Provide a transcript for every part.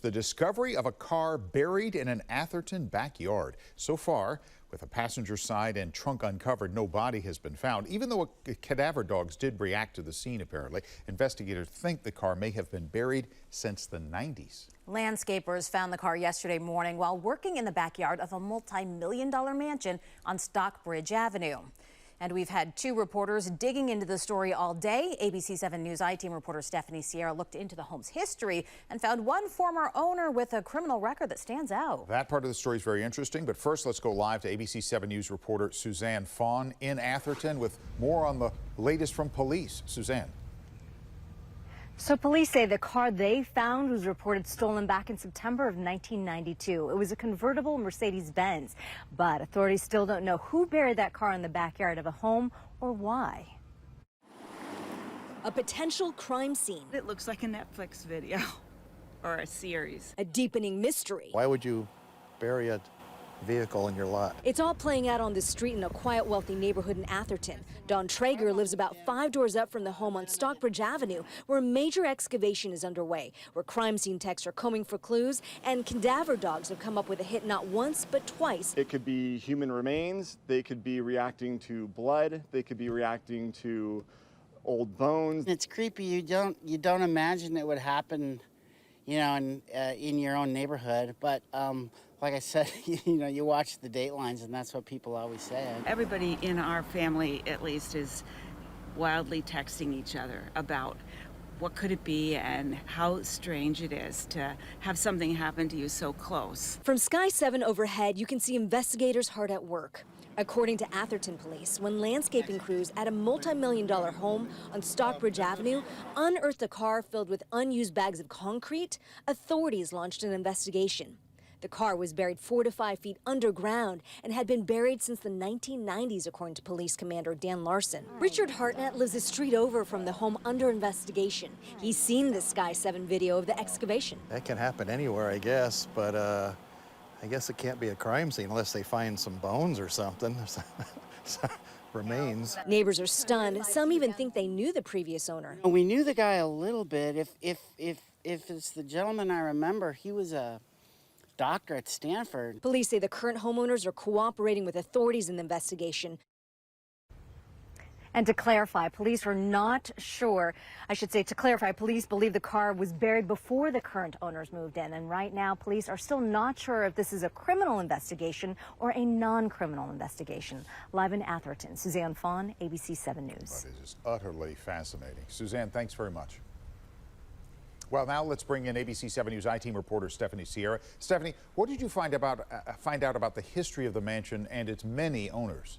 The discovery of a car buried in an Atherton backyard. So far, with the passenger side and trunk uncovered, no body has been found. Even though cadaver dogs did react to the scene, apparently, investigators think the car may have been buried since the 90s. Landscapers found the car yesterday morning while working in the backyard of a multi-million-dollar mansion on Stockbridge Avenue. And we've had two reporters digging into the story all day. ABC 7 News I-Team reporter Stephanie Sierra looked into the home's history and found one former owner with a criminal record that stands out. That part of the story is very interesting, but first let's go live to ABC 7 News reporter Suzanne Fawn in Atherton with more on the latest from police. Suzanne. So police say the car they found was reported stolen back in September of 1992. It was a convertible Mercedes-Benz, but authorities still don't know who buried that car in the backyard of a home or why. A potential crime scene. It looks like a Netflix video or a series. A deepening mystery. Why would you bury a vehicle in your lot? It's all playing out on this street in a quiet, wealthy neighborhood in Atherton. Don Traeger lives about 5 doors up from the home on Stockbridge Avenue, where a major excavation is underway, where crime scene techs are combing for clues, and cadaver dogs have come up with a hit not once, but twice. It could be human remains, they could be reacting to blood, they could be reacting to old bones. It's creepy. You don't imagine it would happen, you know, in your own neighborhood, but like I said, you watch the datelines, and that's what people always say. Everybody in our family, at least, is wildly texting each other about what could it be and how strange it is to have something happen to you so close. From Sky 7 overhead, you can see investigators hard at work. According to Atherton police, when landscaping crews at a multi-million-dollar home on Stockbridge Avenue unearthed a car filled with unused bags of concrete, authorities launched an investigation. The car was buried 4 to 5 feet underground and had been buried since the 1990s, according to Police Commander Dan Larson. Richard Hartnett lives a street over from the home under investigation. He's seen the Sky 7 video of the excavation. That can happen anywhere, I guess, but I guess it can't be a crime scene unless they find some bones or something. Remains. Neighbors are stunned. Some even think they knew the previous owner. We knew the guy a little bit. If it's the gentleman I remember, he was a doctor at Stanford. Police say the current homeowners are cooperating with authorities in the investigation. And to clarify, police were not sure. Police believe the car was buried before the current owners moved in. And right now, police are still not sure if this is a criminal investigation or a non-criminal investigation. Live in Atherton, Suzanne Fawn, ABC 7 News. That is utterly fascinating. Suzanne, thanks very much. Well, now let's bring in ABC 7 News I-Team reporter Stephanie Sierra. Stephanie, what did you find out about the history of the mansion and its many owners?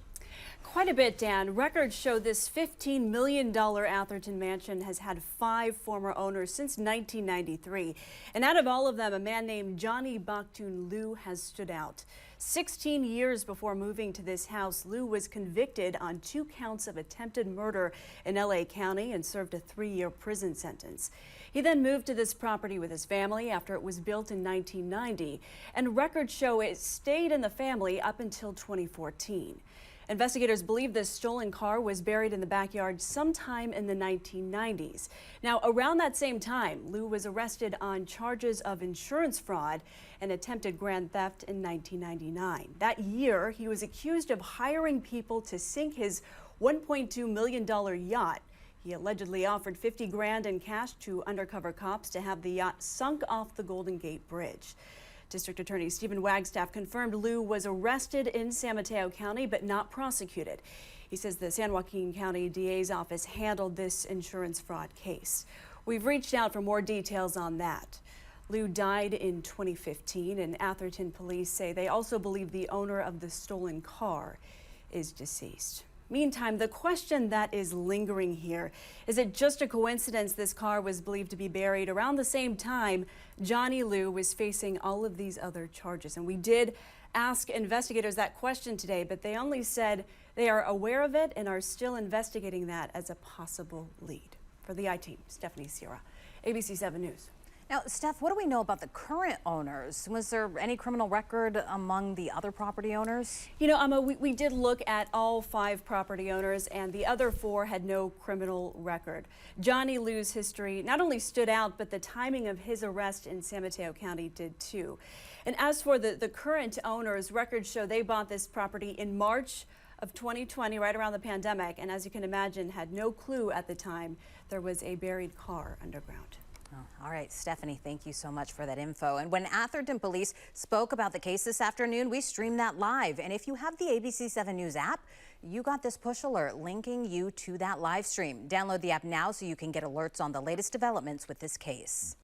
Quite a bit, Dan. Records show this $15 million Atherton mansion has had 5 former owners since 1993. And out of all of them, a man named Johnny Bakhtun Liu has stood out. 16 years before moving to this house, Liu was convicted on 2 counts of attempted murder in LA County and served a 3-year prison sentence. He then moved to this property with his family after it was built in 1990, and records show it stayed in the family up until 2014. Investigators believe this stolen car was buried in the backyard sometime in the 1990s. Now, around that same time, Liu was arrested on charges of insurance fraud and attempted grand theft in 1999. That year, he was accused of hiring people to sink his $1.2 million yacht. He allegedly offered $50 grand in cash to undercover cops to have the yacht sunk off the Golden Gate Bridge. District Attorney Stephen Wagstaff confirmed Liu was arrested in San Mateo County but not prosecuted. He says the San Joaquin County DA's office handled this insurance fraud case. We've reached out for more details on that. Liu died in 2015, and Atherton police say they also believe the owner of the stolen car is deceased. Meantime, the question that is lingering here, is it just a coincidence this car was believed to be buried around the same time Johnny Liu was facing all of these other charges? And we did ask investigators that question today, but they only said they are aware of it and are still investigating that as a possible lead. For the I-Team, Stephanie Sierra, ABC 7 News. Now, Steph, what do we know about the current owners? Was there any criminal record among the other property owners? You know, Emma, we did look at all 5 property owners, and the other 4 had no criminal record. Johnny Lou's history not only stood out, but the timing of his arrest in San Mateo County did too. And as for the current owners, records show they bought this property in March of 2020, right around the pandemic, and as you can imagine, had no clue at the time there was a buried car underground. Oh, all right, Stephanie, thank you so much for that info. And when Atherton police spoke about the case this afternoon, we streamed that live. And if you have the ABC 7 News app, you got this push alert linking you to that live stream. Download the app now so you can get alerts on the latest developments with this case.